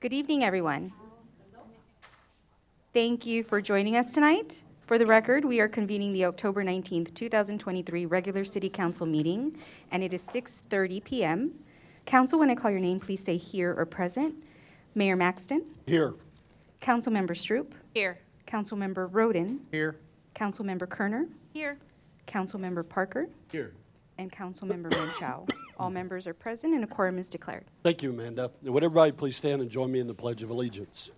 Good evening, everyone. Thank you for joining us tonight. For the record, we are convening the October 19th, 2023 regular City Council meeting, and it is 6:30 p.m. Council, when I call your name, please say here or present. Mayor Maxton, Here. Councilmember Stroop, Here. Councilmember Roden, Here. Councilmember Kerner, Here. Councilmember Parker, Here. and Councilmember Menchow. All members are present and a quorum is declared. Thank you, Amanda. And would everybody please stand and join me in the Pledge of Allegiance?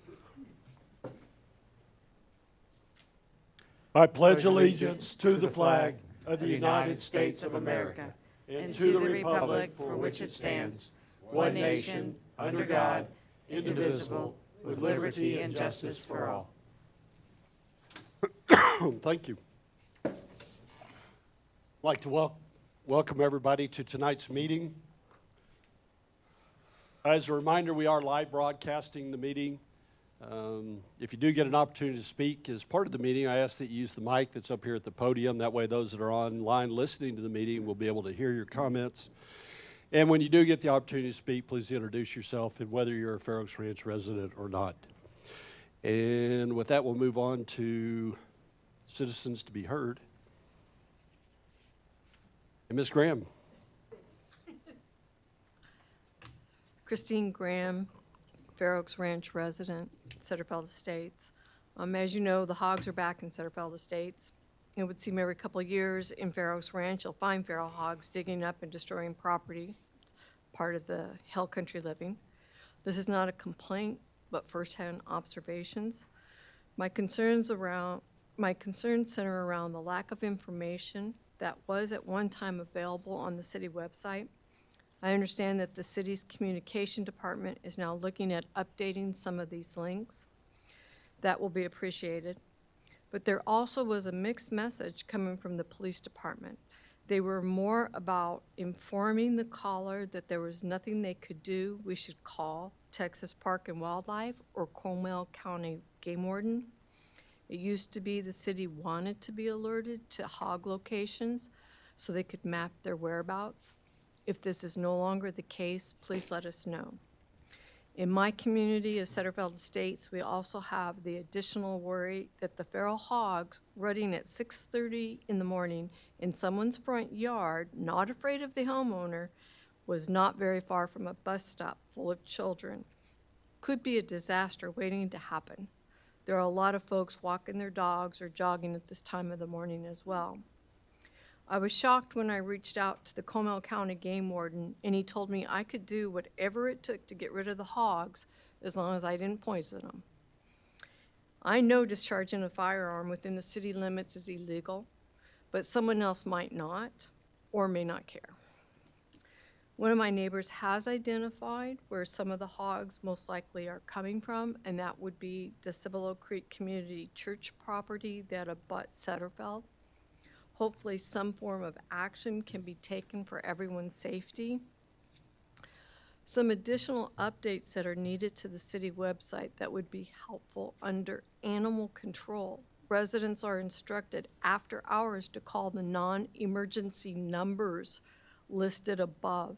I pledge allegiance to the flag of the United States of America and to the republic for which it stands, one nation, under God, indivisible, with liberty and justice for all. Thank you. I'd like to welcome everybody to tonight's meeting. As a reminder, we are live broadcasting the meeting. If you do get an opportunity to speak as part of the meeting, I ask that you use the mic that's up here at the podium. That way those that are online listening to the meeting will be able to hear your comments. And when you do get the opportunity to speak, please introduce yourself and whether you're a Fair Oaks Ranch resident or not. And with that, we'll move on to citizens to be heard. And Ms. Graham. Christine Graham, Fair Oaks Ranch resident, Sutterfeld Estates. As you know, the hogs are back in Sutterfeld Estates. It would seem every couple of years in Fair Oaks Ranch, you'll find feral hogs digging up and destroying property, part of the hill country living. This is not a complaint, but firsthand observations. My concerns center around the lack of information that was at one time available on the city website. I understand that the city's communication department is now looking at updating some of these links. That will be appreciated. But there also was a mixed message coming from the police department. They were more about informing the caller that there was nothing they could do. We should call Texas Park and Wildlife or Comal County Game Warden. It used to be the city wanted to be alerted to hog locations so they could map their whereabouts. If this is no longer the case, please let us know. In my community of Sutterfeld Estates, we also have the additional worry that the feral hogs running at 6:30 in the morning in someone's front yard, not afraid of the homeowner, was not very far from a bus stop full of children. Could be a disaster waiting to happen. There are a lot of folks walking their dogs or jogging at this time of the morning as well. I was shocked when I reached out to the Comal County Game Warden and he told me I could do whatever it took to get rid of the hogs as long as I didn't poison them. I know discharging a firearm within the city limits is illegal, but someone else might not or may not care. One of my neighbors has identified where some of the hogs most likely are coming from, and that would be the Cibolo Creek Community Church property that abuts Sutterfeld. Hopefully some form of action can be taken for everyone's safety. Some additional updates that are needed to the city website that would be helpful under animal control. Residents are instructed after hours to call the non-emergency numbers listed above.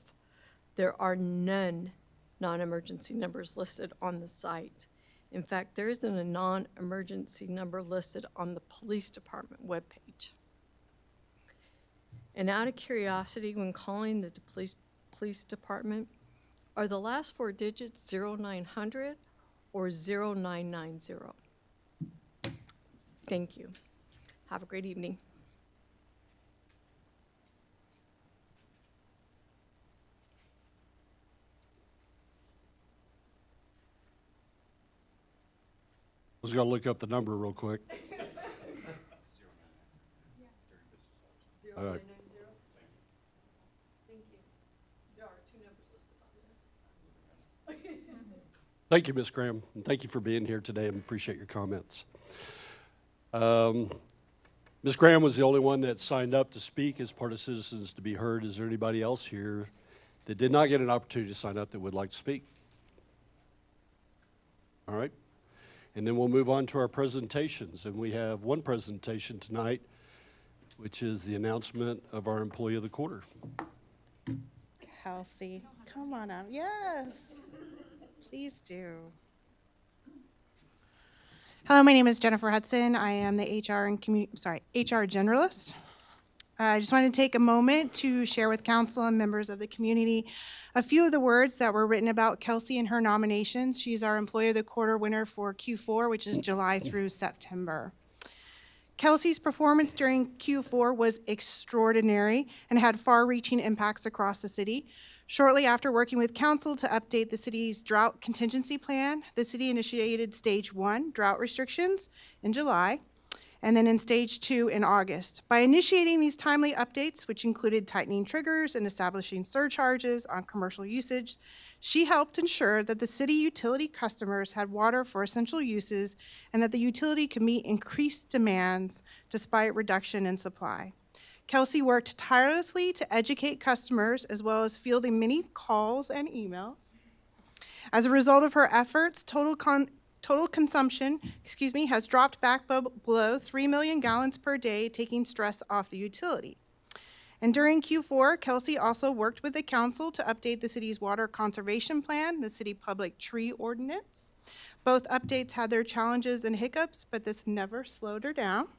There are none non-emergency numbers listed on the site. In fact, there isn't a non-emergency number listed on the police department webpage. And out of curiosity, when calling the police department, are the last four digits 0900 or 0990? Thank you. Have a great evening. I was going to look up the number real quick. All right. Thank you. There are two numbers listed on there. Thank you, Ms. Graham, and thank you for being here today and appreciate your comments. Ms. Graham was the only one that signed up to speak as part of Citizens to be Heard. Is there anybody else here that did not get an opportunity to sign up that would like to speak? All right. And then we'll move on to our presentations. And we have one presentation tonight, which is the announcement of our Employee of the Quarter. Kelsey, come on up. Yes. Please do. Hello, my name is Jennifer Hudson. I am the HR generalist. I just wanted to take a moment to share with council and members of the community a few of the words that were written about Kelsey and her nominations. She's our Employee of the Quarter winner for Q4, which is July through September. Kelsey's performance during Q4 was extraordinary and had far-reaching impacts across the city. Shortly after working with council to update the city's drought contingency plan, the city initiated stage 1 drought restrictions in July, and then in stage 2 in August. By initiating these timely updates, which included tightening triggers and establishing surcharges on commercial usage, she helped ensure that the city utility customers had water for essential uses and that the utility could meet increased demands despite reduction in supply. Kelsey worked tirelessly to educate customers as well as fielding many calls and emails. As a result of her efforts, total consumption, has dropped back below 3 million gallons per day, taking stress off the utility. And during Q4, Kelsey also worked with the council to update the city's water conservation plan, the city public tree ordinance. Both updates had their challenges and hiccups, but this never slowed her down.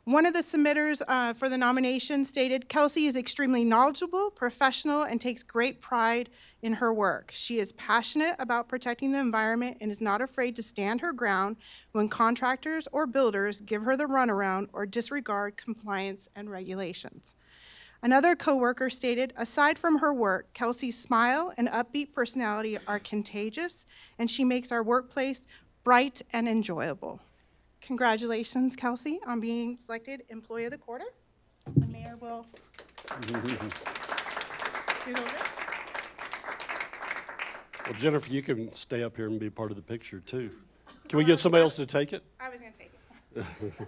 One of the submitters for the nomination stated, Kelsey is extremely knowledgeable, professional, and takes great pride in her work. She is passionate about protecting the environment and is not afraid to stand her ground when contractors or builders give her the runaround or disregard compliance and regulations. Another coworker stated, aside from her work, Kelsey's smile and upbeat personality are contagious, and she makes our workplace bright and enjoyable. Congratulations, Kelsey, on being selected Employee of the Quarter. The mayor will do over. Well, Jennifer, you can stay up here and be part of the picture, too. Can we get somebody else to take it? I was going to take it.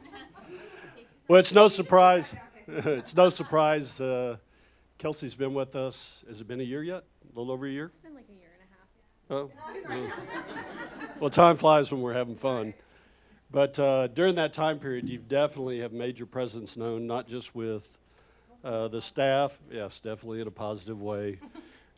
Well, it's no surprise. It's no surprise. Kelsey's been with us. Has it been a year yet? A little over a year? It's been like a year and a half. Oh. Well, time flies when we're having fun. But during that time period, you definitely have made your presence known, not just with the staff, yes, definitely in a positive way,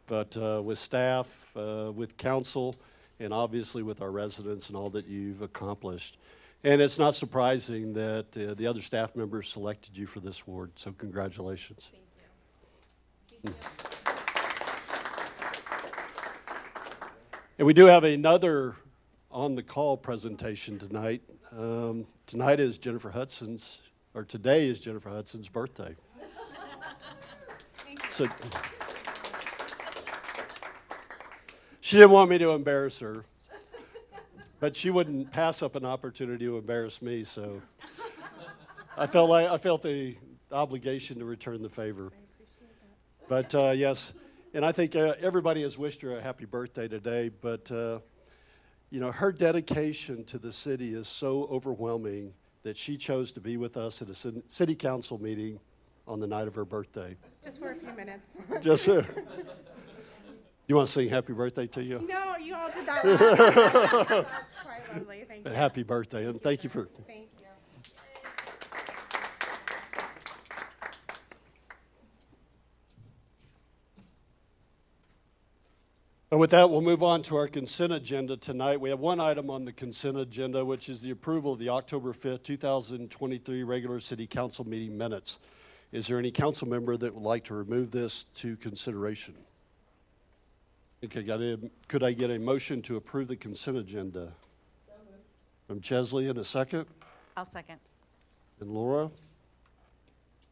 but with staff, with council, and obviously with our residents and all that you've accomplished. And it's not surprising that the other staff members selected you for this award, so congratulations. Thank you. And we do have another on-the-call presentation tonight. Today is Jennifer Hudson's birthday. So she didn't want me to embarrass her, but she wouldn't pass up an opportunity to embarrass me, so I felt the obligation to return the favor. But yes, and I think everybody has wished her a happy birthday today, but you know, her dedication to the city is so overwhelming that she chose to be with us at a city council meeting on the night of her birthday. Just for a few minutes. Just you want to sing happy birthday to you? No, you all did that last time. That's quite lovely. Thank But you. happy birthday, and thank you for. Thank you. And with that, we'll move on to our consent agenda tonight. We have one item on the consent agenda, which is the approval of the October 5th, 2023 regular city council meeting minutes. Is there any council member that would like to remove this to consideration? Okay, could I get a motion to approve the consent agenda? From Chesley in a second, I'll second. and Laura.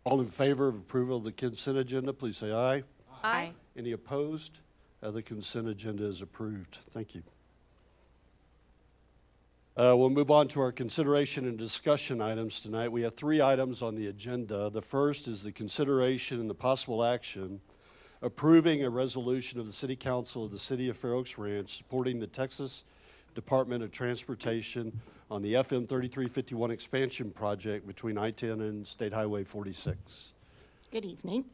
All in favor of approval of the consent agenda, please say aye. Aye. Any opposed? The consent agenda is approved. Thank you. We'll move on to our consideration and discussion items tonight. We have 3 items on the agenda. The first is the consideration and the possible action approving a resolution of the City Council of the City of Fair Oaks Ranch supporting the Texas Department of Transportation on the FM 3351 expansion project between I-10 and State Highway 46. Good evening.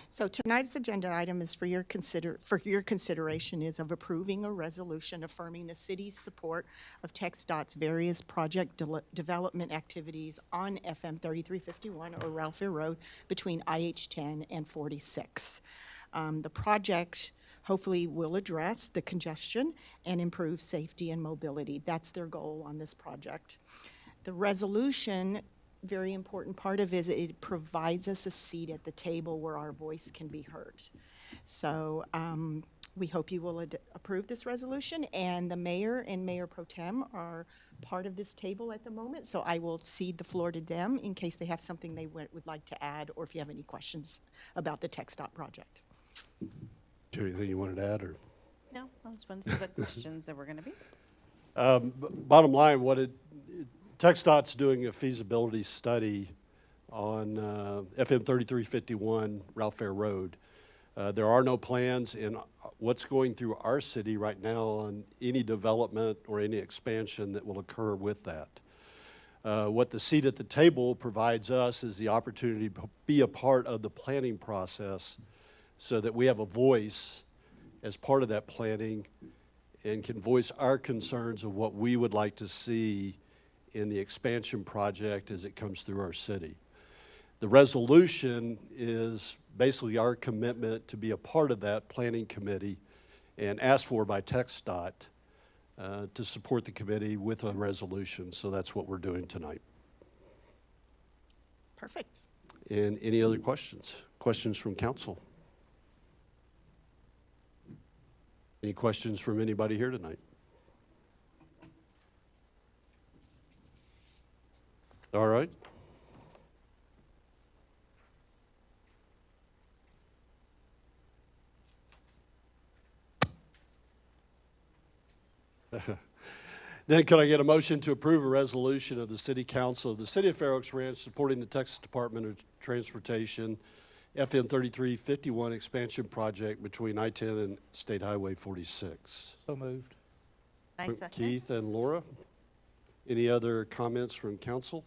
So tonight's agenda item is for your consideration is of approving a resolution affirming the city's support of TxDOT's various project development activities on FM 3351 or Ralph Fair Road between IH 10 and 46. The project hopefully will address the congestion and improve safety and mobility. That's their goal on this project. The resolution, very important part of it is it provides us a seat at the table where our voice can be heard. So we hope you will approve this resolution, and the mayor and Mayor Pro Tem are part of this table at the moment, so I will cede the floor to them in case they have something they would like to add, or if you have any questions about the TxDOT project. Do you have anything you wanted to add, or? No, I just wanted to see what questions there were going to be. Bottom line, TxDOT's doing a feasibility study on FM 3351 Ralph Fair Road. There are no plans in what's going through our city right now on any development or any expansion that will occur with that. What the seat at the table provides us is the opportunity to be a part of the planning process so that we have a voice as part of that planning and can voice our concerns of what we would like to see in the expansion project as it comes through our city. The resolution is basically our commitment to be a part of that planning committee and asked for by TxDOT to support the committee with a resolution. So that's what we're doing tonight. Perfect. And any other questions? Questions from council? Any questions from anybody here tonight? All right. Then could I get a motion to approve a resolution of the City Council of the City of Fair Oaks Ranch supporting the Texas Department of Transportation FM 3351 expansion project between I-10 and State Highway 46? So moved. I second. Keith and Laura, any other comments from council?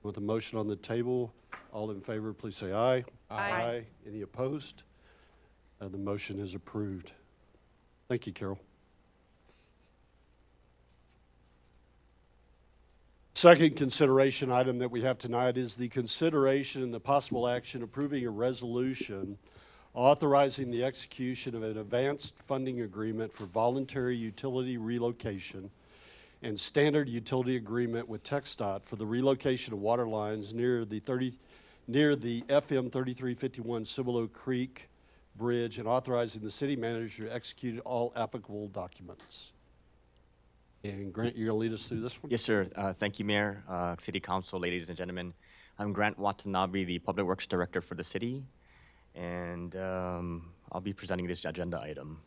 With the motion on the table, all in favor, please say aye. Aye. Any opposed? The motion is approved. Thank you, Carol. Second consideration item that we have tonight is the consideration and the possible action approving a resolution authorizing the execution of an advanced funding agreement for voluntary utility relocation and standard utility agreement with TxDOT for the relocation of water lines near the FM 3351 Cibolo Creek Bridge, and authorizing the city manager to execute all applicable documents. And Grant, you're going to lead us through this one? Yes, sir. Thank you, Mayor, City Council, ladies and gentlemen. I'm Grant Watanabe, the Public Works Director for the city, and I'll be presenting this agenda item.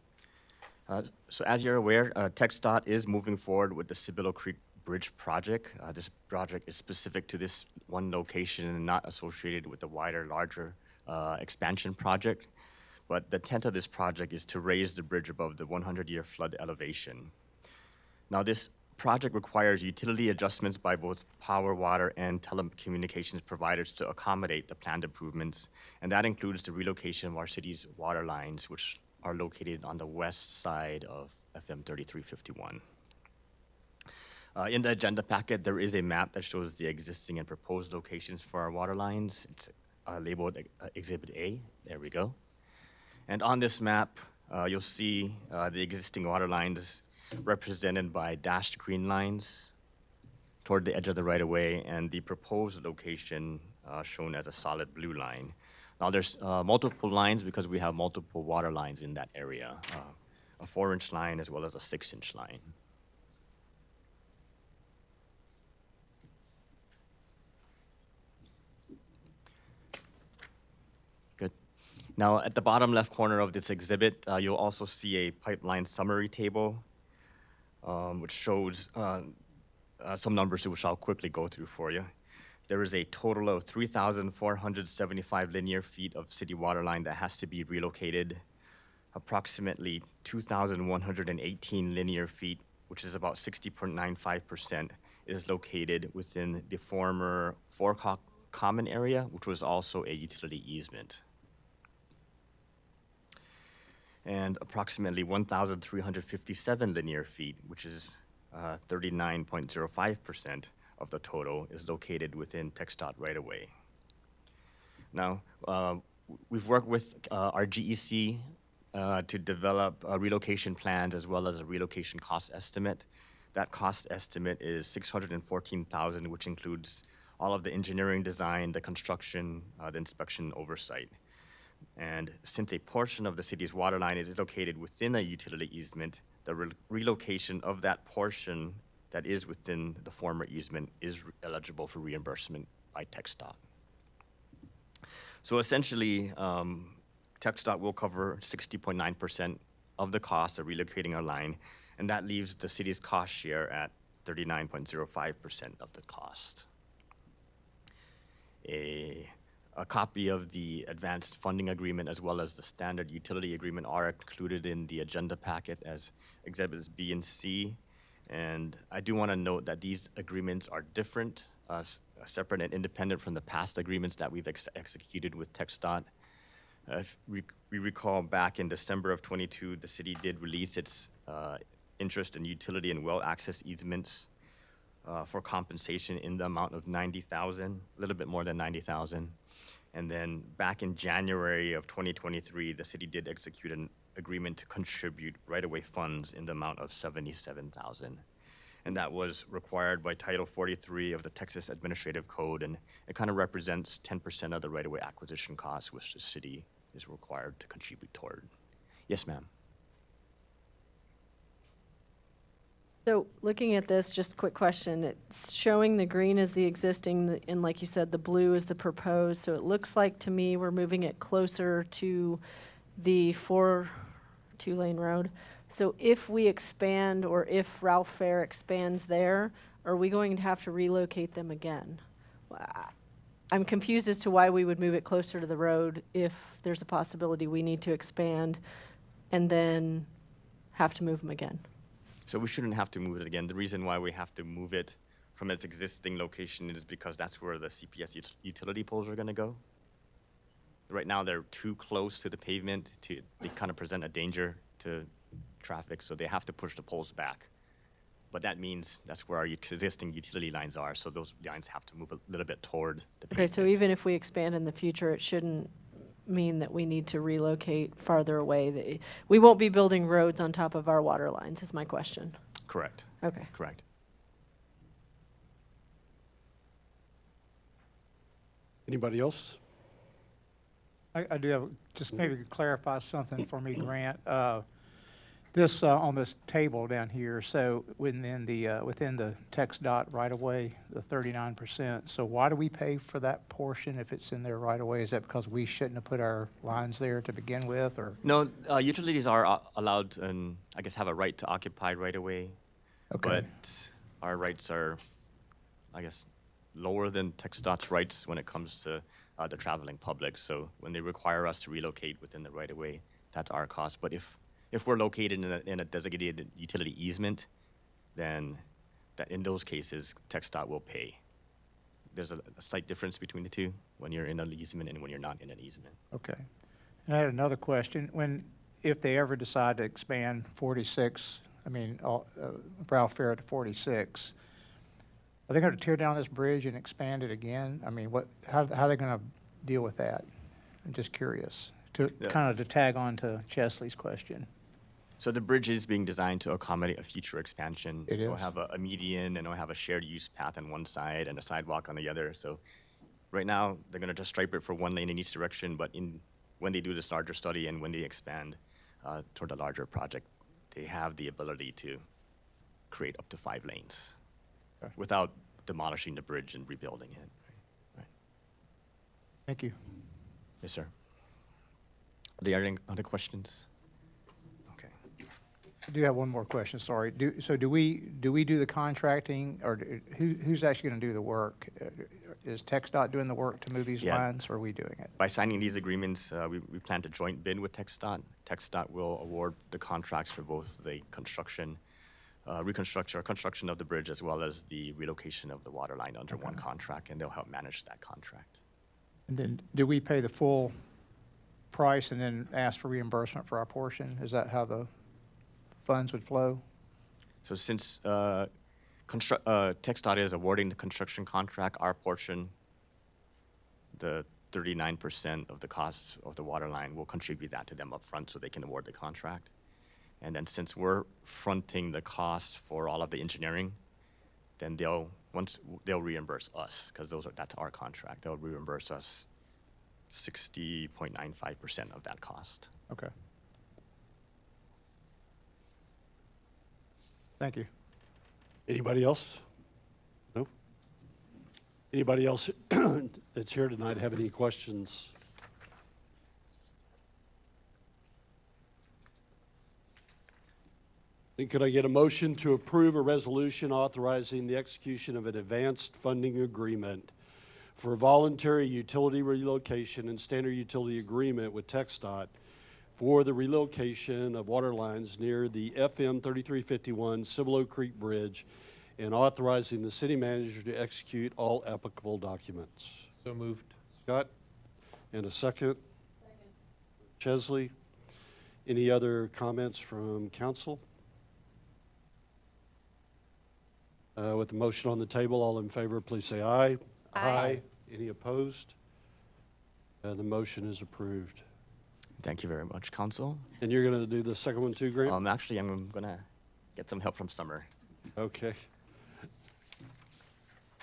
So as you're aware, TxDOT is moving forward with the Cibolo Creek Bridge project. This project is specific to this one location and not associated with the wider, larger expansion project. But the intent of this project is to raise the bridge above the 100-year flood elevation. Now, this project requires utility adjustments by both power, water, and telecommunications providers to accommodate the planned improvements, and that includes the relocation of our city's water lines, which are located on the west side of FM 3351. In the agenda packet, there is a map that shows the existing and proposed locations for our water lines. It's labeled Exhibit A. There we go. And on this map, you'll see the existing water lines represented by dashed green lines toward the edge of the right-of-way, and the proposed location shown as a solid blue line. Now, there's multiple lines because we have multiple water lines in that area, a 4-inch line as well as a 6-inch line. Good. Now, at the bottom left corner of this exhibit, you'll also see a pipeline summary table, which shows some numbers which I'll quickly go through for you. There is a total of 3,475 linear feet of city water line that has to be relocated. Approximately 2,118 linear feet, which is about 60.95%, is located within the former Forcock Common area, which was also a utility easement. And approximately 1,357 linear feet, which is 39.05% of the total, is located within TxDOT right-of-way. Now, we've worked with our GEC to develop relocation plans as well as a relocation cost estimate. That cost estimate is $614,000, which includes all of the engineering design, the construction, the inspection oversight. And since a portion of the city's water line is located within a utility easement, the relocation of that portion that is within the former easement is eligible for reimbursement by TxDOT. So essentially, TxDOT will cover 60.9% of the cost of relocating our line, and that leaves the city's cost share at 39.05% of the cost. A copy of the advanced funding agreement as well as the standard utility agreement are included in the agenda packet as exhibits B and C. And I do want to note that these agreements are different, separate and independent from the past agreements that we've executed with TxDOT. If we recall back in December of 22, the city did release its interest in utility and well access easements for compensation in the amount of $90,000, a little bit more than $90,000. And then back in January of 2023, the city did execute an agreement to contribute right-of-way funds in the amount of $77,000. And that was required by Title 43 of the Texas Administrative Code, and it kind of represents 10% of the right-of-way acquisition costs which the city is required to contribute toward. Yes, ma'am. So looking at this, just a quick question. It's showing the green as the existing, and like you said, the blue is the proposed. So it looks like to me we're moving it closer to the two-lane road. So if we expand, or if Ralph Fair expands there, are we going to have to relocate them again? I'm confused as to why we would move it closer to the road if there's a possibility we need to expand and then have to move them again. So we shouldn't have to move it again. The reason why we have to move it from its existing location is because that's where the CPS utility poles are going to go. Right now, they're too close to the pavement. They kind of present a danger to traffic, so they have to push the poles back. But that means that's where our existing utility lines are, so those lines have to move a little bit toward the Okay, pavement. so even if we expand in the future, it shouldn't mean that we need to relocate farther away. We won't be building roads on top of our water lines, is my question. Correct, Okay. correct. Anybody else? I do have, just maybe clarify something for me, Grant. This, on this table down here, so within the TxDOT right-of-way, the 39%, so why do we pay for that portion if it's in there right-of-way? Is that because we shouldn't have put our lines there to begin with, or? No, utilities are allowed and I guess have a right to occupy right away. Okay. But our rights are, I guess, lower than TxDOT's rights when it comes to the traveling public. So when they require us to relocate within the right of way, that's our cost. But if we're located in a designated utility easement, then in those cases, TxDOT will pay. There's a slight difference between the two when you're in an easement and when you're not in an easement. Okay. And I had another question. If they ever decide to expand 46, Ralph Fair to 46, are they going to tear down this bridge and expand it again? I mean, how are they going to deal with that? I'm just curious, to tag on to Chesley's question. So the bridge is being designed to accommodate a future expansion. It It'll is? have a median, and it'll have a shared use path on one side and a sidewalk on the other. So right now, they're going to just stripe it for one lane in each direction, but when they do this larger study and when they expand toward a larger project, they have the ability to create up to 5 lanes Okay. without demolishing the bridge and rebuilding it. Right. Thank you. Yes, sir. Are there any other questions? Okay. I do have one more question, sorry. Do we do the contracting, or who's actually going to do the work? Is TxDOT doing the work to move these Yeah. lines, or are we doing it? By signing these agreements, we plan to joint bid with TxDOT. TxDOT will award the contracts for both the construction of the bridge as well as the relocation of the water line under one contract, and they'll help manage that contract. And then do we pay the full price and then ask for reimbursement for our portion? Is that how the funds would flow? So since TxDOT is awarding the construction contract, our portion, the 39% of the costs of the water line, we'll contribute that to them upfront so they can award the contract. And then since we're fronting the cost for all of the engineering, then they'll reimburse us, because that's our contract. They'll reimburse us 60.95% of that cost. Okay. Thank you. Anybody else? No? Anybody else that's here tonight have any questions? Then could I get a motion to approve a resolution authorizing the execution of an advanced funding agreement for voluntary utility relocation and standard utility agreement with TxDOT for the relocation of water lines near the FM 3351 Cibolo Creek Bridge, and authorizing the city manager to execute all applicable documents? So moved. Scott? And a second? Chesley? Any other comments from council? With the motion on the table, all in favor, please say aye. Aye. Any opposed? The motion is approved. Thank you very much, Council. And you're going to do the second one too, Grant? Actually, I'm gonna get some help from Summer. Okay.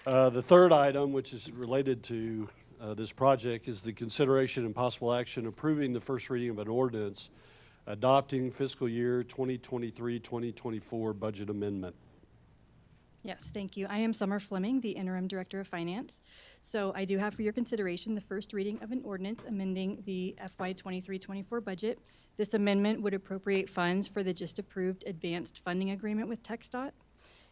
The third item, which is related to this project, is the consideration and possible action approving the first reading of an ordinance adopting fiscal year 2023-2024 budget amendment. Yes, thank you. I am Summer Fleming, the Interim Director of Finance. So I do have for your consideration the first reading of an ordinance amending the FY 23-24 budget. This amendment would appropriate funds for the just approved advanced funding agreement with TxDOT.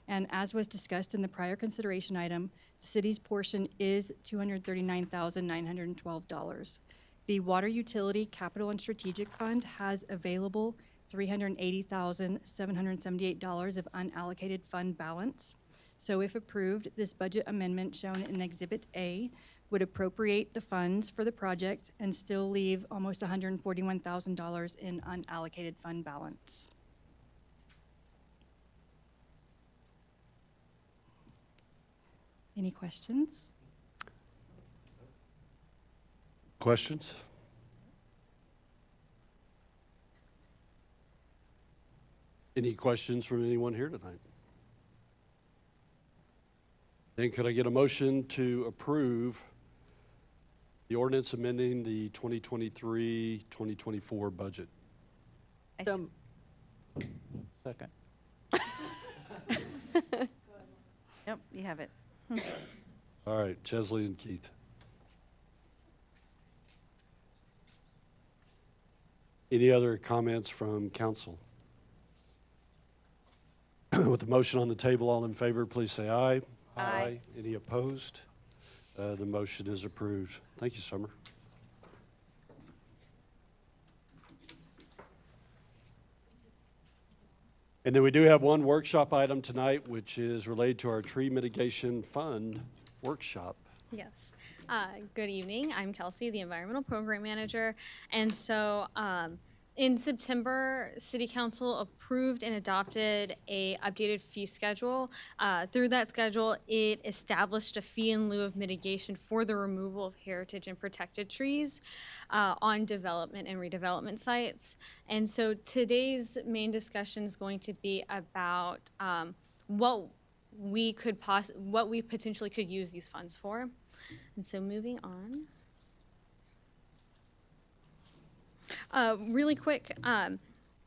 And as was discussed in the prior consideration item, the city's portion is $239,912. The Water Utility Capital and Strategic Fund has available $380,778 of unallocated fund balance. So if approved, this budget amendment shown in Exhibit A would appropriate the funds for the project and still leave almost $141,000 in unallocated fund balance. Any questions? Questions? Any questions from anyone here tonight? Then could I get a motion to approve the ordinance amending the 2023-2024 budget? I So, Second. Yep, you have it. All right, Chesley and Keith. Any other comments from council? With the motion on the table, all in favor, please say aye. Aye. Any opposed? The motion is approved. Thank you, Summer. And then we do have one workshop item tonight, which is related to our tree mitigation fund workshop. Yes. Good evening. I'm Kelsey, the Environmental Program Manager. And so in September, City Council approved and adopted a updated fee schedule. Through that schedule, it established a fee in lieu of mitigation for the removal of heritage and protected trees on development and redevelopment sites. And so today's main discussion is going to be about what we potentially could use these funds for. And so moving on. Really quick,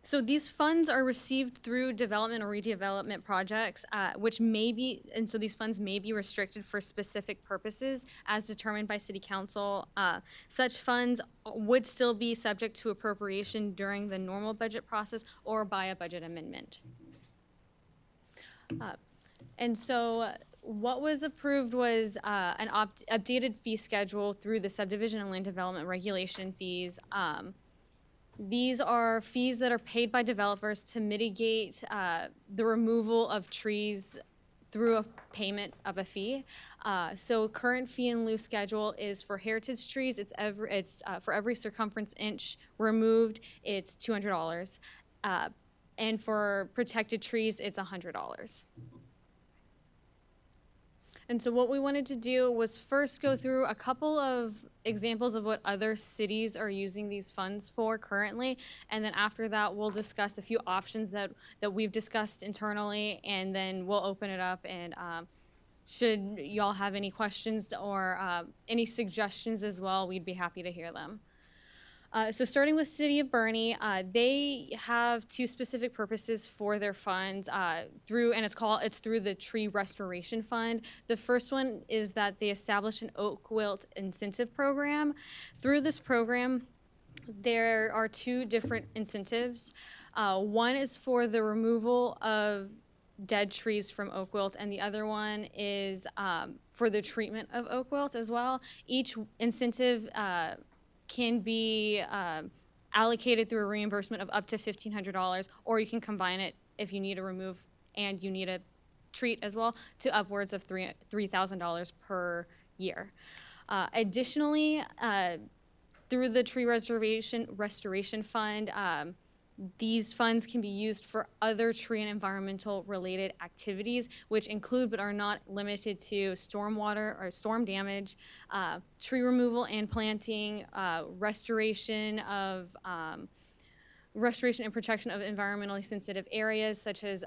so these funds are received through development or redevelopment projects, and so these funds may be restricted for specific purposes as determined by City Council. Such funds would still be subject to appropriation during the normal budget process or by a budget amendment. And so what was approved was an updated fee schedule through the subdivision and land development regulation fees. These are fees that are paid by developers to mitigate the removal of trees through a payment of a fee. So current fee in lieu schedule is for heritage trees. It's for every circumference inch removed, it's $200. And for protected trees, it's $100. And so what we wanted to do was first go through a couple of examples of what other cities are using these funds for currently. And then after that, we'll discuss a few options that we've discussed internally, and then we'll open it up. And should y'all have any questions or any suggestions as well, we'd be happy to hear them. So starting with City of Bernie, they have two specific purposes for their funds it's through the Tree Restoration Fund. The first one is that they establish an oak wilt incentive program. Through this program, there are two different incentives. One is for the removal of dead trees from oak wilt, and the other one is for the treatment of oak wilt as well. Each incentive can be allocated through a reimbursement of up to $1,500, or you can combine it if you need to remove and you need a treat as well, to upwards of $3,000 per year. Additionally, through the Tree Restoration Fund, these funds can be used for other tree and environmental related activities, which include but are not limited to stormwater or storm damage, tree removal and planting, restoration and protection of environmentally sensitive areas, such as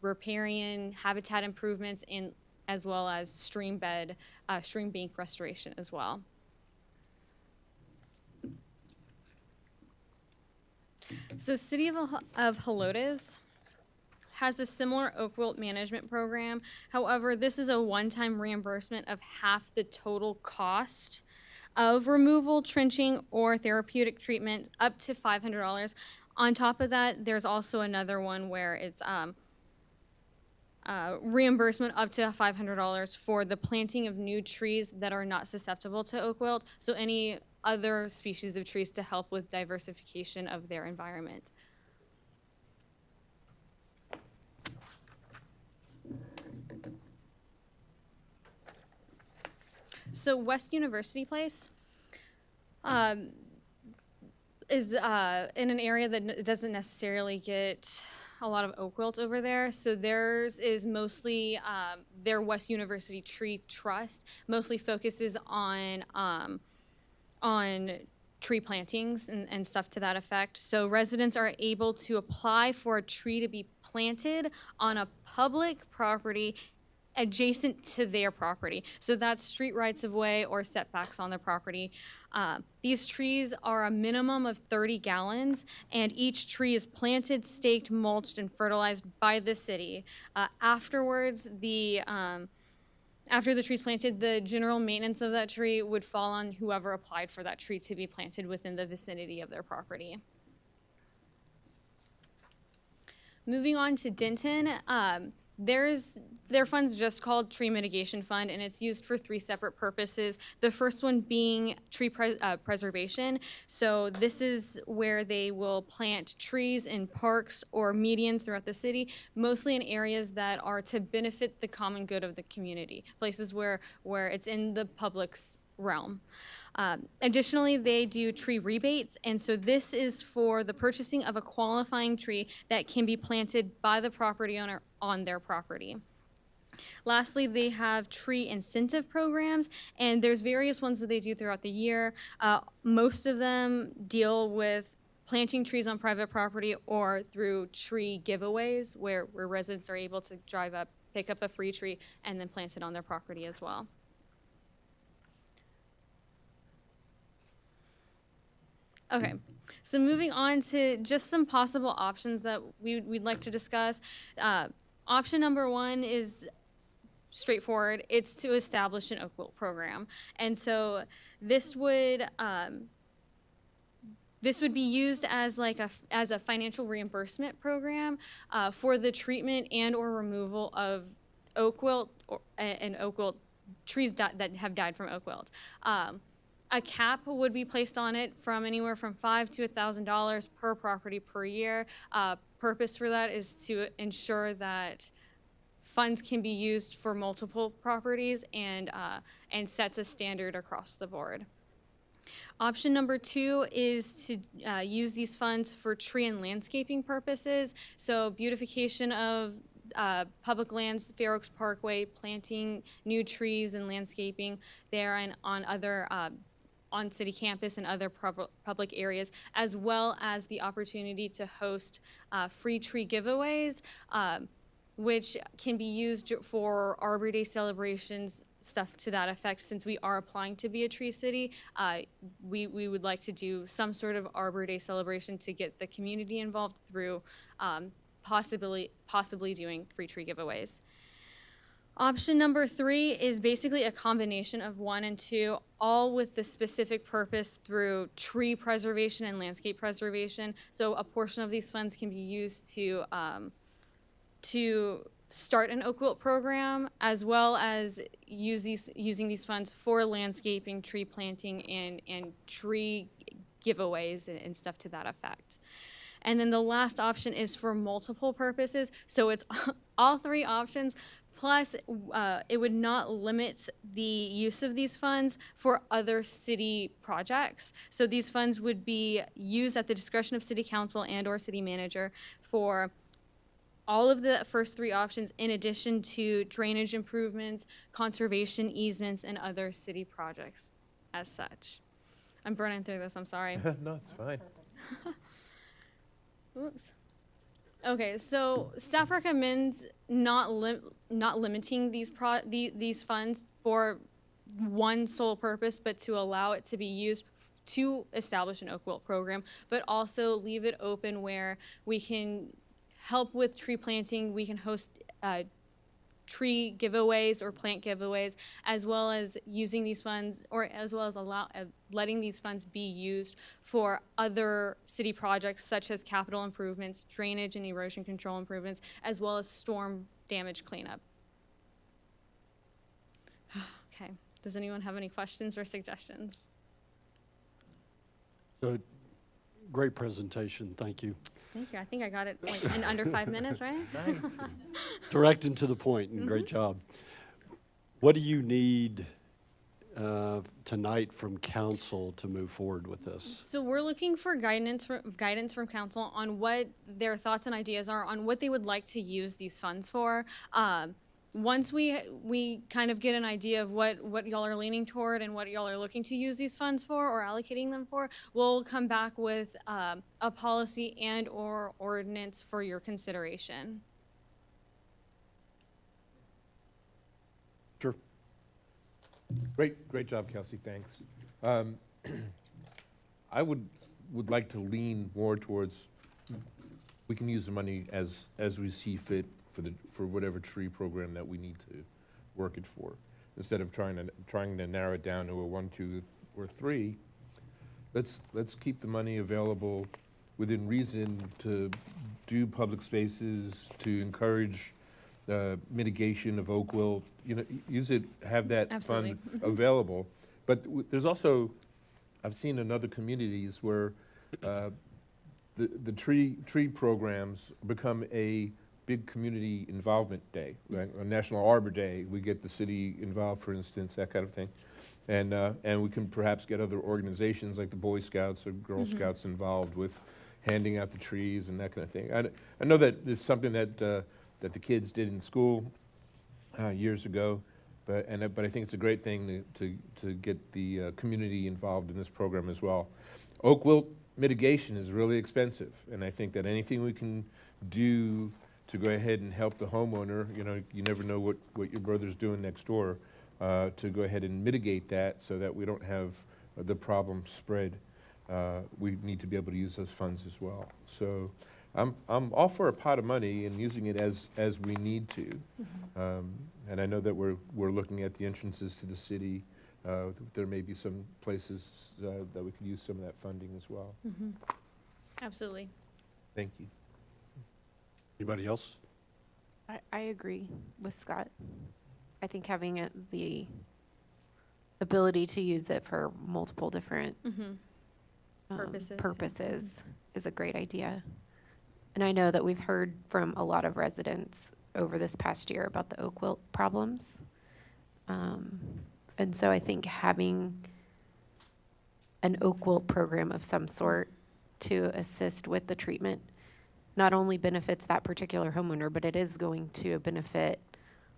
riparian habitat improvements, and as well as stream bank restoration as well. So City of Helotes has a similar oak wilt management program. However, this is a one-time reimbursement of half the total cost of removal, trenching, or therapeutic treatment, up to $500. On top of that, there's also another one where it's reimbursement up to $500 for the planting of new trees that are not susceptible to oak wilt. So any other species of trees to help with diversification of their environment. So West University Place is in an area that doesn't necessarily get a lot of oak wilt over there. So theirs is mostly, their West University Tree Trust mostly focuses on tree plantings and stuff to that effect. So residents are able to apply for a tree to be planted on a public property adjacent to their property. So that's street rights of way or setbacks on their property. These trees are a minimum of 30 gallons, and each tree is planted, staked, mulched, and fertilized by the city. Afterwards, after the tree is planted, the general maintenance of that tree would fall on whoever applied for that tree to be planted within the vicinity of their property. Moving on to Denton, their fund's just called Tree Mitigation Fund, and it's used for three separate purposes. The first one being tree preservation. So this is where they will plant trees in parks or medians throughout the city, mostly in areas that are to benefit the common good of the community, places where it's in the public's realm. Additionally, they do tree rebates, and so this is for the purchasing of a qualifying tree that can be planted by the property owner on their property. Lastly, they have tree incentive programs, and there's various ones that they do throughout the year. Most of them deal with planting trees on private property or through tree giveaways where residents are able to drive up, pick up a free tree, and then plant it on their property as well. Okay, so moving on to just some possible options that we'd like to discuss. Option number one is straightforward. It's to establish an oak wilt program. And so this would be used as as a financial reimbursement program for the treatment and or removal of oak wilt and oak wilt trees that have died from oak wilt. A cap would be placed on it from anywhere from $5,000 to $1,000 per property per year. Purpose for that is to ensure that funds can be used for multiple properties and sets a standard across the board. Option number two is to use these funds for tree and landscaping purposes. So beautification of public lands, Fair Oaks Parkway, planting new trees and landscaping there and on other on city campus and other public areas, as well as the opportunity to host free tree giveaways, which can be used for Arbor Day celebrations, stuff to that effect. Since we are applying to be a tree city, we would like to do some sort of Arbor Day celebration to get the community involved through possibly doing free tree giveaways. Option number 3 is basically a combination of 1 and 2, all with the specific purpose through tree preservation and landscape preservation. So a portion of these funds can be used to start an Oak Wilt program, as well as using these funds for landscaping, tree planting, and tree giveaways and stuff to that effect. And then the last option is for multiple purposes. So it's all 3 options. Plus, it would not limit the use of these funds for other city projects. So these funds would be used at the discretion of city council and/or city manager for all of the first 3 options, in addition to drainage improvements, conservation easements, and other city projects as such. I'm burning through this, I'm sorry. No, it's fine. Oops. Okay, so staff recommends not limiting these funds for one sole purpose, but to allow it to be used to establish an Oak Wilt program, but also leave it open where we can help with tree planting, we can host tree giveaways or plant giveaways, as well as using these funds, or as well as letting these funds be used for other city projects such as capital improvements, drainage and erosion control improvements, as well as storm damage cleanup. Okay, does anyone have any questions or suggestions? So, great presentation, thank you. Thank you. I think I got it like in under 5 minutes, right? Direct and to the point, and great job. What do you need tonight from council to move forward with this? So we're looking for guidance from council on what their thoughts and ideas are on what they would like to use these funds for. Once we kind of get an idea of what y'all are leaning toward and what y'all are looking to use these funds for or allocating them for, we'll come back with a policy and/or ordinance for your consideration. Sure. Great job, Kelsey, thanks. I would like to lean more towards, we can use the money as we see fit for whatever tree program that we need to work it for. Instead of trying to narrow it down to a 1, 2, or 3, let's keep the money available within reason to do public spaces, to encourage mitigation of Oak Wilt, use it, have that Absolutely. fund available. But there's also, I've seen in other communities where the tree programs become a big community involvement day, right? On National Arbor Day, we get the city involved, for instance, that kind of thing. And we can perhaps get other organizations like the Boy Scouts or Girl Scouts involved with handing out the trees and that kind of thing. I know that it's something that that the kids did in school years ago, but I think it's a great thing to get the community involved in this program as well. Oak Wilt mitigation is really expensive, and I think that anything we can do to go ahead and help the homeowner, you never know what your brother's doing next door, to go ahead and mitigate that so that we don't have the problem spread. We need to be able to use those funds as well. So I'm all for a pot of money and using it as we need to. And I know that we're looking at the entrances to the city. There may be some places that we could use some of that funding as well. Absolutely. Thank you. Anybody else? I agree with Scott. I think having the ability to use it for multiple different Purposes. is a great idea. And I know that we've heard from a lot of residents over this past year about the Oak Wilt problems. And so I think having an Oak Wilt program of some sort to assist with the treatment not only benefits that particular homeowner, but it is going to benefit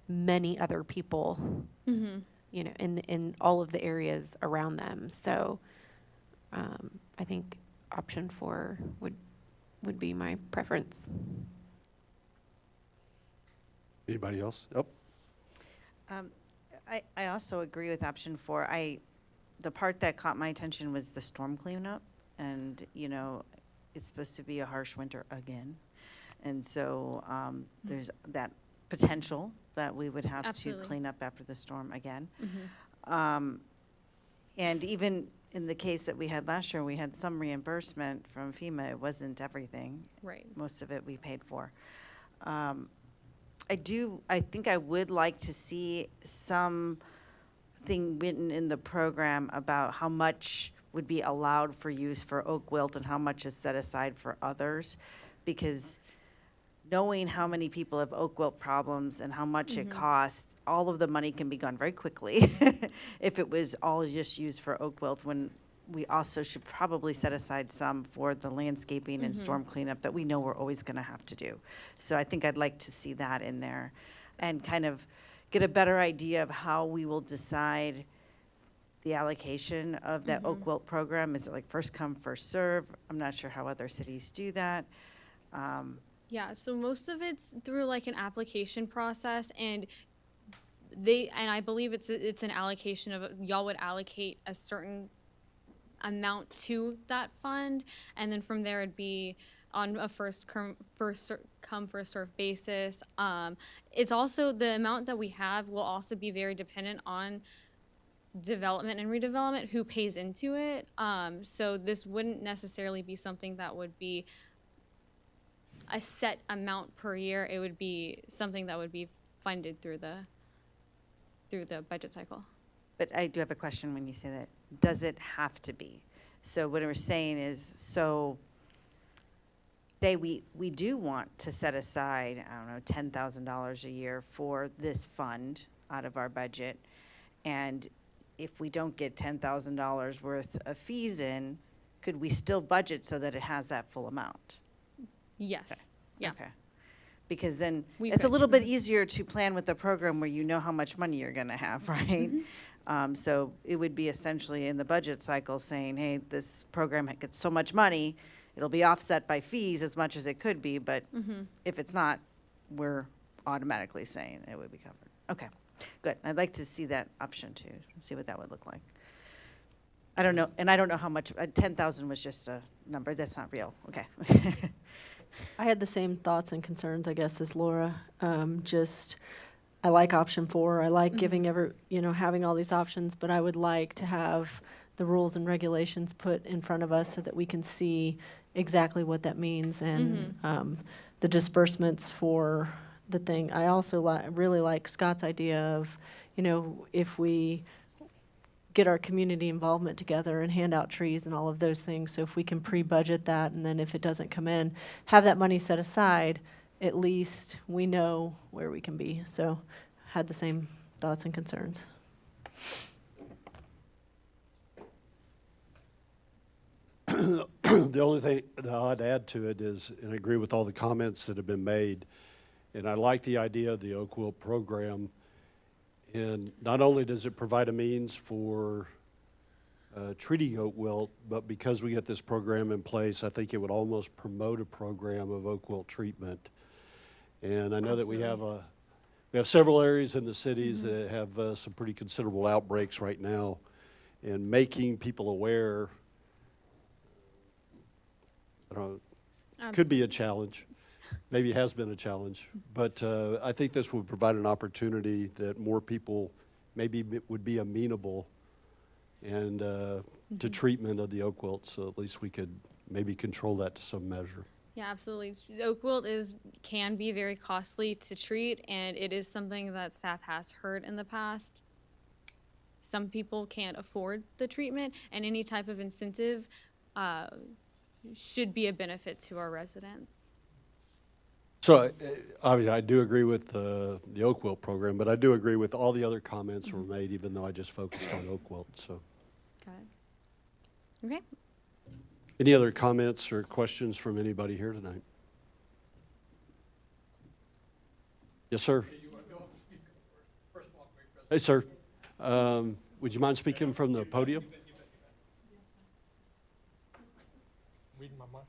many other people, you know, in all of the areas around them. So I think option 4 would be my preference. Anybody else? Oh, I also agree with option 4. The part that caught my attention was the storm cleanup. And, you know, it's supposed to be a harsh winter again. And so there's that potential that we would have Absolutely. to clean up after the storm again. And even in the case that we had last year, we had some reimbursement from FEMA. It wasn't everything. Right. Most of it we paid for. I think I would like to see something written in the program about how much would be allowed for use for Oak Wilt and how much is set aside for others. Because knowing how many people have Oak Wilt problems and how much it costs, all of the money can be gone very quickly if it was all just used for Oak Wilt, when we also should probably set aside some for the landscaping and storm cleanup that we know we're always going to have to do. So I think I'd like to see that in there and kind of get a better idea of how we will decide the allocation of that Oak Wilt program. Is it like first come, first serve? I'm not sure how other cities do that. Yeah, so most of it's through like an application process, and I believe it's an allocation of, y'all would allocate a certain amount to that fund, and then from there it'd be on a first come, first serve basis. It's also, the amount that we have will also be very dependent on development and redevelopment, who pays into it. So this wouldn't necessarily be something that would be a set amount per year. It would be something that would be funded through the budget cycle. But I do have a question when you say that. Does it have to be? So what we're saying is, so say we do want to set aside, I don't know, $10,000 a year for this fund out of our budget. And if we don't get $10,000 worth of fees in, could we still budget so that it has that full amount? Yes. Yeah. Okay. Because then We it's a could. little bit easier to plan with a program where you know how much money you're going to have, right? So it would be essentially in the budget cycle saying, hey, this program gets so much money, it'll be offset by fees as much as it could be, but if it's not, we're automatically saying it would be covered. Okay, good. I'd like to see that option too, see what that would look like. I don't know, and I don't know how much, 10,000 was just a number, that's not real, okay. I had the same thoughts and concerns, I guess, as Laura. I like option 4. I like giving having all these options, but I would like to have the rules and regulations put in front of us so that we can see exactly what that means and the disbursements for the thing. I also really like Scott's idea of, if we get our community involvement together and hand out trees and all of those things. So if we can pre-budget that, and then if it doesn't come in, have that money set aside, at least we know where we can be. So had the same thoughts and concerns. The only thing that I'd add to it is, and I agree with all the comments that have been made, and I like the idea of the Oak Wilt program. And not only does it provide a means for treating Oak Wilt, but because we get this program in place, I think it would almost promote a program of Oak Wilt treatment. And I know that we have several areas in the cities that have some pretty considerable outbreaks right now, and making people aware, could be a challenge. Maybe it has been a challenge, but I think this would provide an opportunity that more people maybe would be amenable and to treatment of the Oak Wilt, so at least we could maybe control that to some measure. Yeah, absolutely. Oak wilt can be very costly to treat, and it is something that staff has heard in the past. Some people can't afford the treatment, and any type of incentive should be a benefit to our residents. So, I mean, I do agree with the Oak Wilt program, but I do agree with all the other comments that were made, even though I just focused on Oak Wilt, so. Got it. Okay. Any other comments or questions from anybody here tonight? Yes, sir. Hey, sir. Would you mind speaking from the podium? Reading my mind.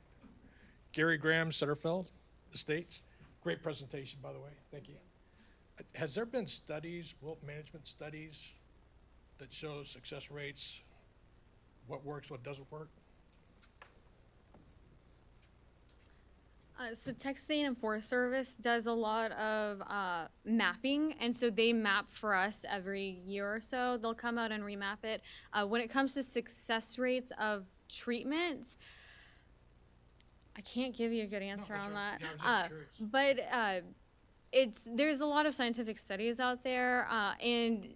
Gary Graham, Sutterfeld Estates. Great presentation, by the way. Thank you. Has there been studies, wilt management studies, that show success rates, what works, what doesn't work? So Texas A&M Forest Service does a lot of mapping, and so they map for us every year or so. They'll come out and remap it. When it comes to success rates of treatments, I can't give you a good answer on that. Yeah, I was just curious. But there's a lot of scientific studies out there, and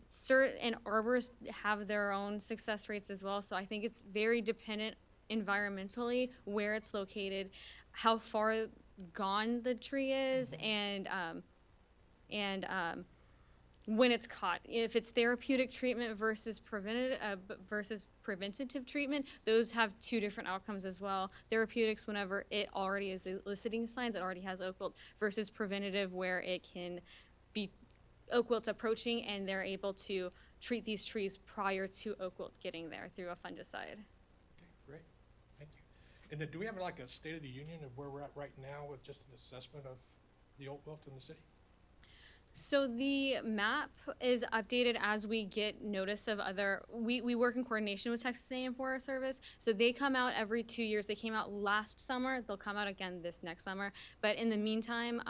arborists have their own success rates as well. So I think it's very dependent environmentally where it's located, how far gone the tree is, and when it's caught. If it's therapeutic treatment versus preventative treatment, those have two different outcomes as well. Therapeutics, whenever it already is eliciting signs, it already has oak wilt, versus preventative, where it can be oak wilt's approaching and they're able to treat these trees prior to oak wilt getting there through a fungicide. Okay, great. Thank you. And then do we have like a state of the union of where we're at right now with just an assessment of the oak wilt in the city? So the map is updated as we get notice of we work in coordination with Texas A&M Forest Service. So they come out every 2 years. They came out last summer. They'll come out again this next summer. But in the meantime,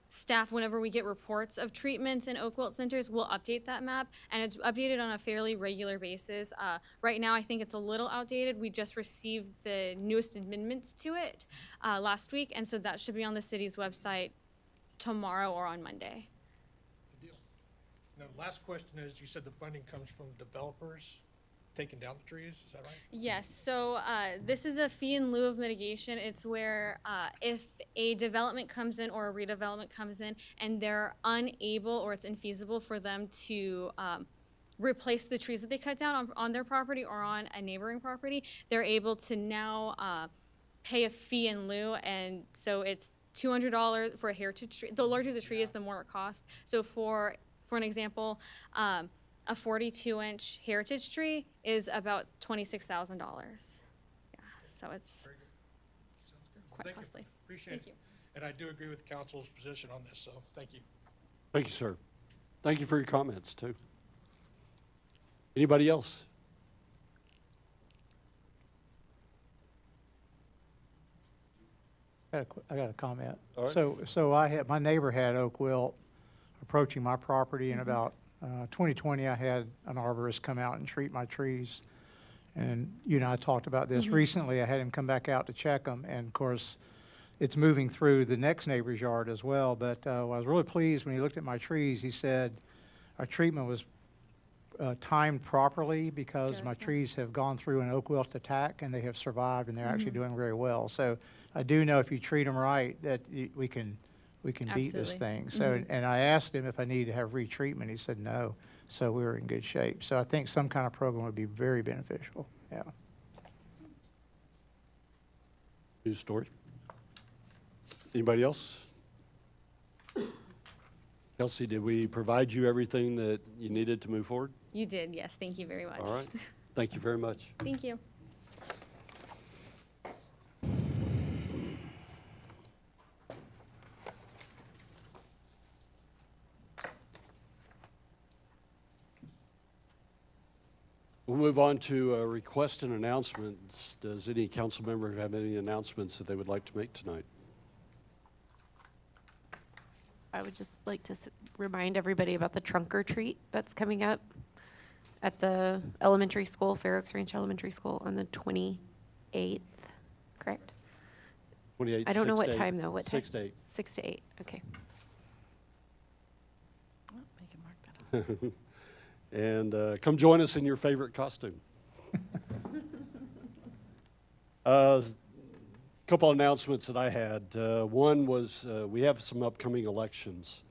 staff, whenever we get reports of treatments in oak wilt centers, we'll update that map, and it's updated on a fairly regular basis. Right now, I think it's a little outdated. We just received the newest amendments to it last week, and so that should be on the city's website tomorrow or on Monday. Good deal. Now, last question is, you said the funding comes from developers taking down the trees, is that right? Yes, so this is a fee in lieu of mitigation. It's where if a development comes in or a redevelopment comes in and they're unable or it's infeasible for them to replace the trees that they cut down on their property or on a neighboring property, they're able to now pay a fee in lieu, and so it's $200 for a heritage tree. The larger the tree is, the more it costs. So for an example, a 42-inch heritage tree is about $26,000. Yeah, so it's Very good. Sounds good. quite Thank you. costly. Appreciate Thank it. you. And I do agree with council's position on this, so thank you. Thank you, sir. Thank you for your comments, too. Anybody else? I got a comment. All right. So my neighbor had oak wilt approaching my property, and about 2020, I had an arborist come out and treat my trees. And you and I talked about this recently. I had him come back out to check them, and of course, it's moving through the next neighbor's yard as well. But I was really pleased when he looked at my trees. He said our treatment was timed properly because Good, my yeah. trees have gone through an oak wilt attack, and they have survived, and they're actually doing very well. So I do know if you treat them right, that we can beat this Absolutely. thing. So, and I asked him if I needed to have retreatment. He said no. So we were in good shape. So I think some kind of program would be very beneficial. Yeah. News story? Anybody else? Kelsey, did we provide you everything that you needed to move forward? You did, yes. Thank you very much. All right. Thank you very much. Thank you. We'll move on to request and announcements. Does any council member have any announcements that they would like to make tonight? I would just like to remind everybody about the trunk or treat that's coming up at the elementary school, Fair Oaks Ranch Elementary School, on the 28th, correct? 28, I don't know 6 what to 8. time, though. What time? 6 to 8. 6 to 8, okay. Oh, we can mark that up. And come join us in your favorite costume. Couple announcements that I had. One was we have some upcoming elections.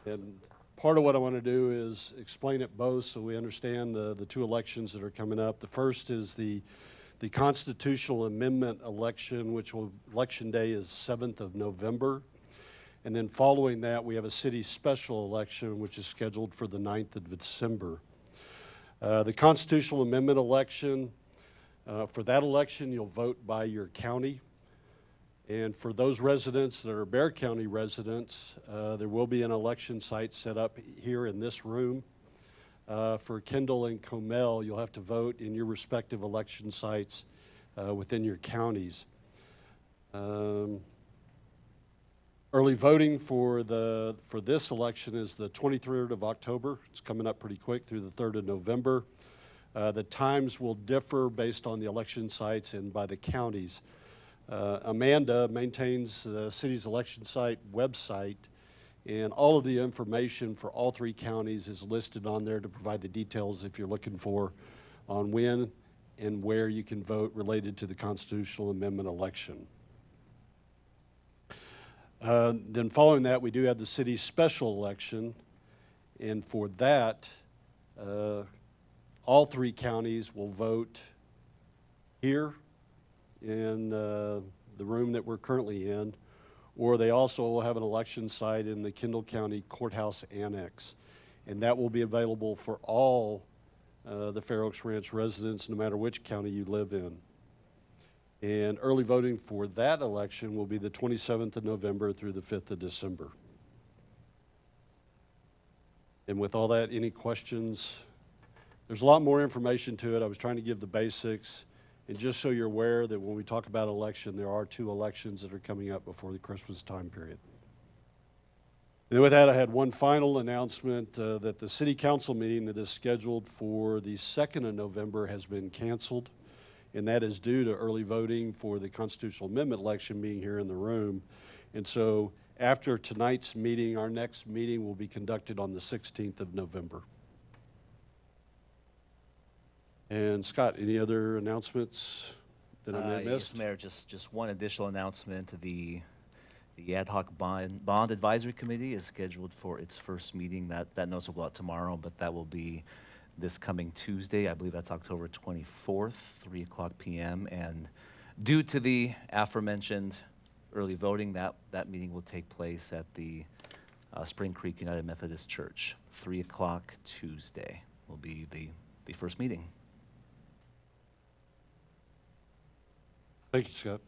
And part of what I want to do is explain it both so we understand the two elections that are coming up. The first is the constitutional amendment election, election day is 7th of November. And then following that, we have a city special election, which is scheduled for the 9th of December. The constitutional amendment election, for that election, you'll vote by your county. And for those residents that are Bexar County residents, there will be an election site set up here in this room. For Kendall and Comel, you'll have to vote in your respective election sites within your counties. Early voting for this election is the 23rd of October. It's coming up pretty quick through the 3rd of November. The times will differ based on the election sites and by the counties. Amanda maintains the city's election site website, and all of the information for all 3 counties is listed on there to provide the details if you're looking for on when and where you can vote related to the constitutional amendment election. Then following that, we do have the city's special election, and for that, all 3 counties will vote here in the room that we're currently in, or they also will have an election site in the Kendall County Courthouse Annex, and that will be available for all the Fair Oaks Ranch residents, no matter which county you live in. And early voting for that election will be the 27th of November through the 5th of December. And with all that, any questions? There's a lot more information to it. I was trying to give the basics. And just so you're aware that when we talk about election, there are 2 elections that are coming up before the Christmas time period. And with that, I had one final announcement that the city council meeting that is scheduled for the 2nd of November has been canceled. And that is due to early voting for the constitutional amendment election being here in the room. And so after tonight's meeting, our next meeting will be conducted on the 16th of November. And Scott, any other announcements that I may have missed? Yes, Mayor, just one additional announcement. The Ad hoc Bond Advisory Committee is scheduled for its first meeting. That notice will go out tomorrow, but that will be this coming Tuesday. I believe that's October 24th, 3 o'clock p.m. And due to the aforementioned early voting, that meeting will take place at the Spring Creek United Methodist Church. 3 o'clock Tuesday will be the first meeting. Thank you, Scott.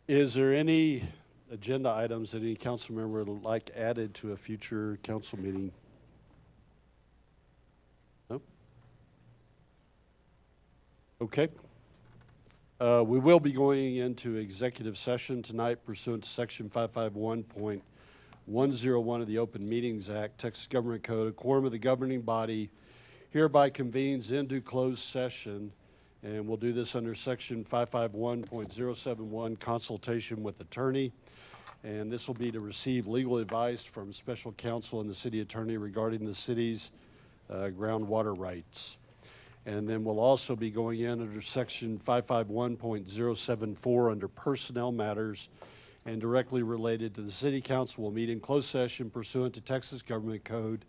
Is there any agenda items that any council member would like added to a future council meeting? Nope. Okay. We will be going into executive session tonight pursuant to section 551.101 of the Open Meetings Act, Texas Government Code. A quorum of the governing body hereby convenes into closed session, and we'll do this under section 551.071, consultation with attorney. And this will be to receive legal advice from special counsel and the city attorney regarding the city's groundwater rights. And then we'll also be going in under section 551.074 under personnel matters, and directly related to the city council will meet in closed session pursuant to Texas Government Code,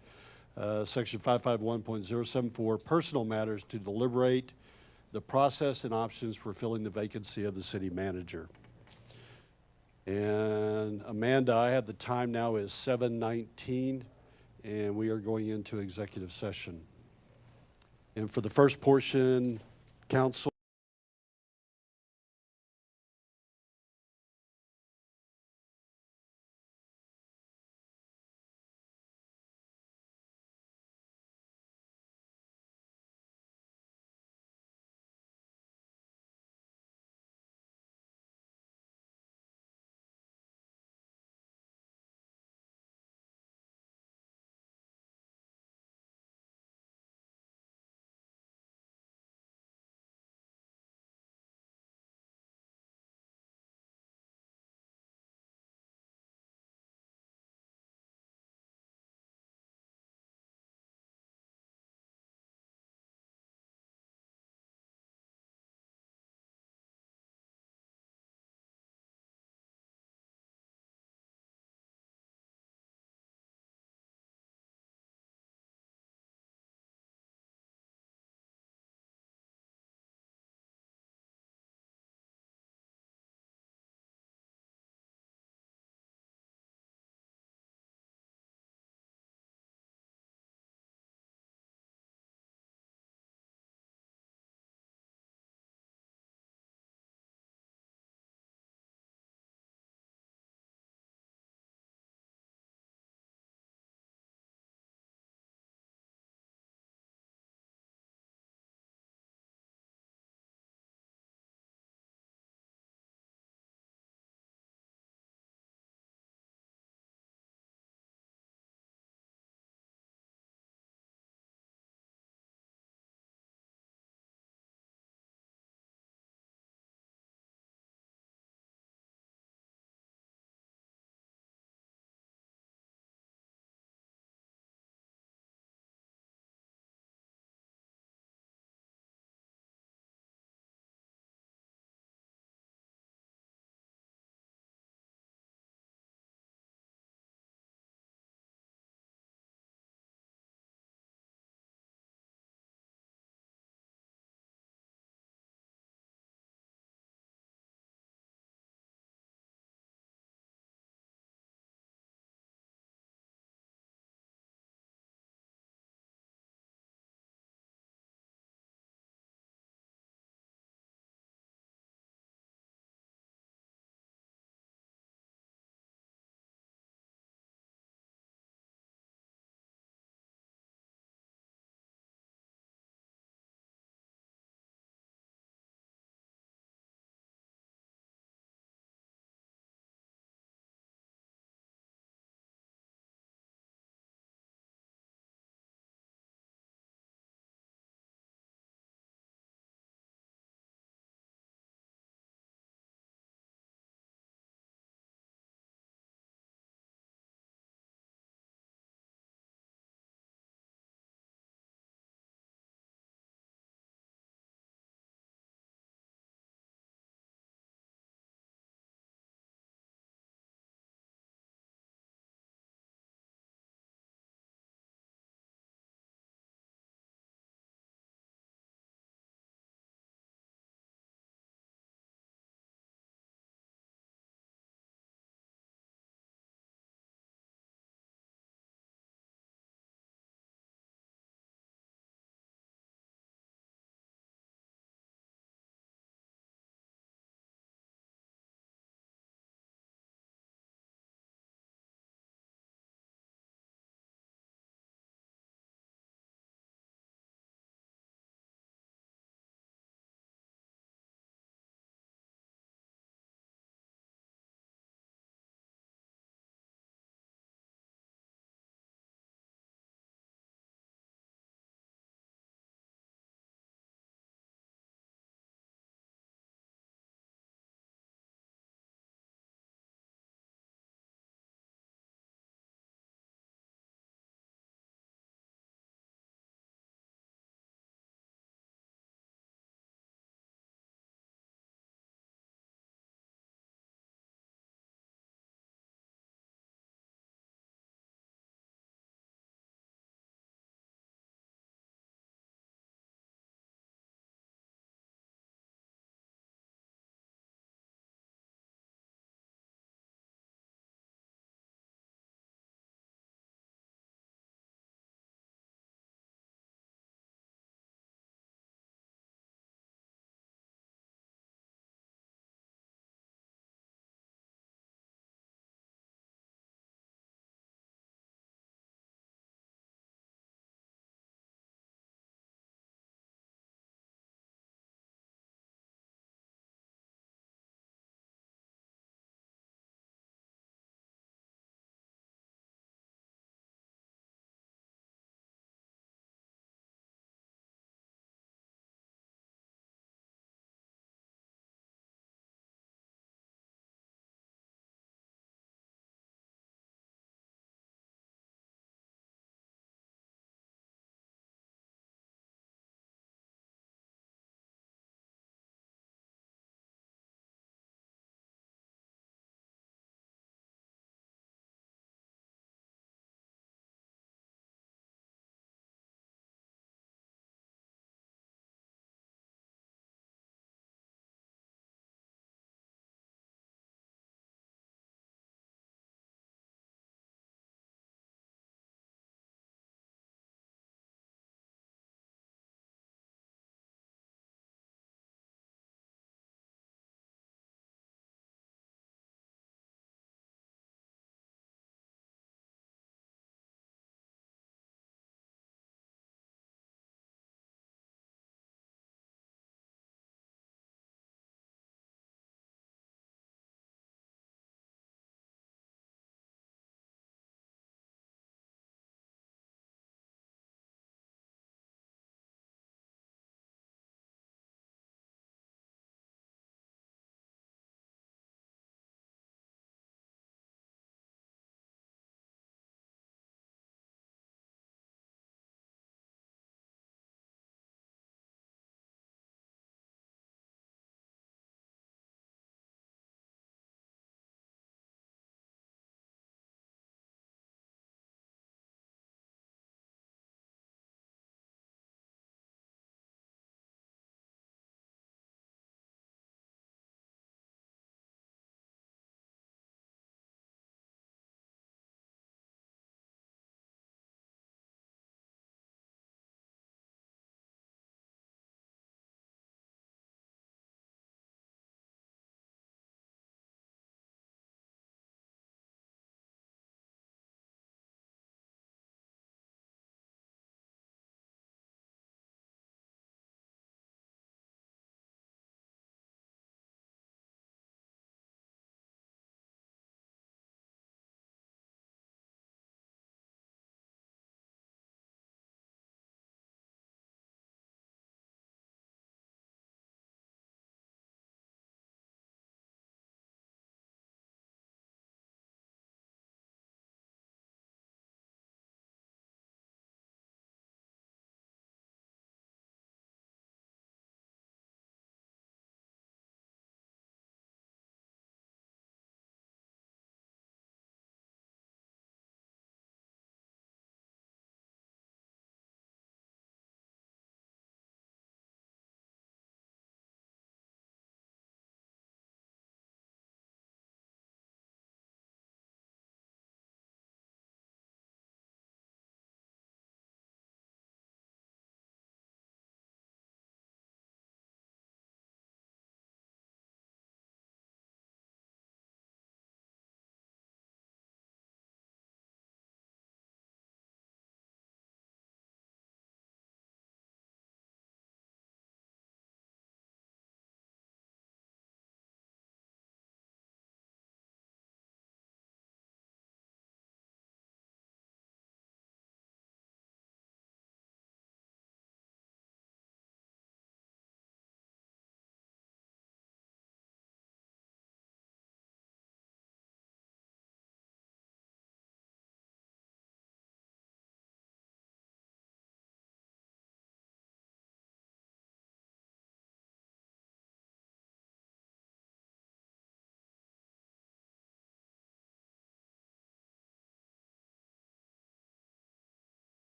section 551.074, personal matters, to deliberate the process and options for filling the vacancy of the city manager. And Amanda, I have the time now is 7:19, and we are going into executive session. And for the first portion, council.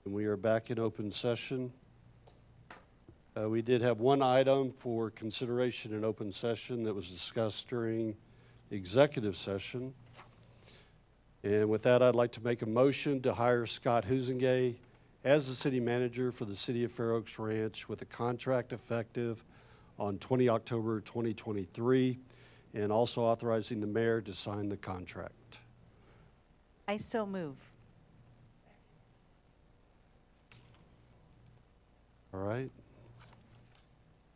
And we are back in open session. We did have one item for consideration in open session that was discussed during executive session. And with that, I'd like to make a motion to hire Scott Husengay as the city manager for the City of Fair Oaks Ranch with a contract effective on 20 October 2023, and also authorizing the mayor to sign the contract. I so move. All right.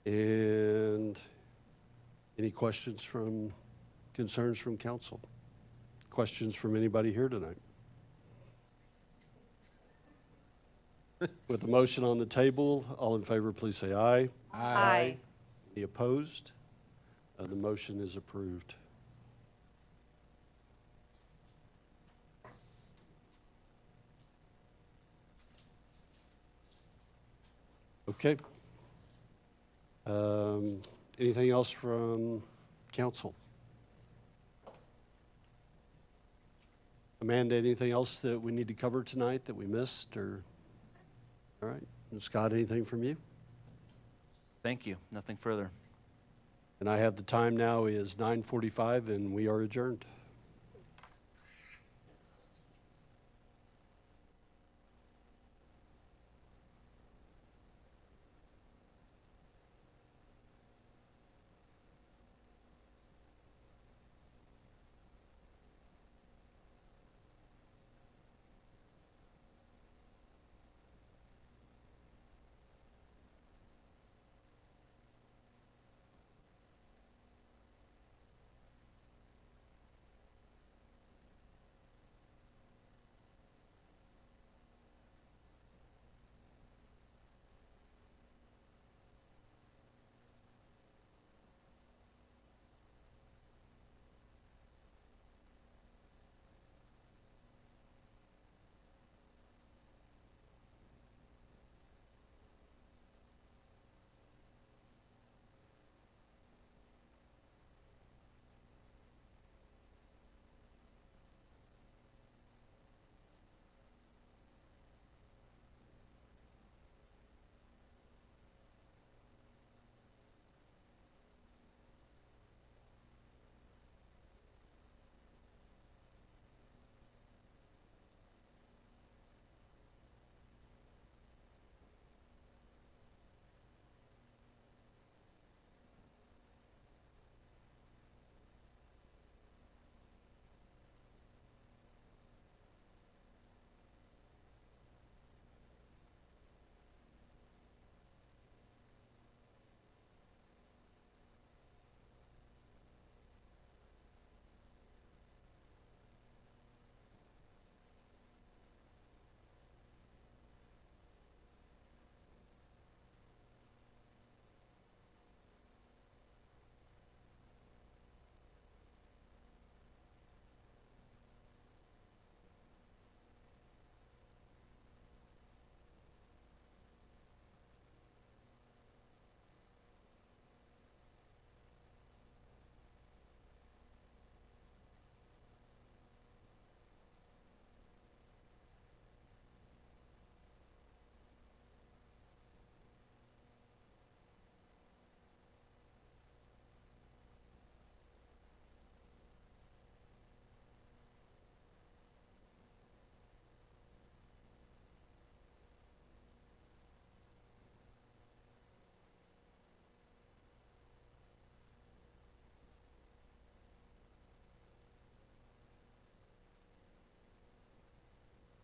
And any questions concerns from council? Questions from anybody here tonight? With the motion on the table, all in favor, please say aye. Aye. Any opposed? The motion is approved. Okay. Anything else from council? Amanda, anything else that we need to cover tonight that we missed, or? All right. And Scott, anything from you? Thank you. Nothing further. And I have the time now is 9:45 and we are adjourned.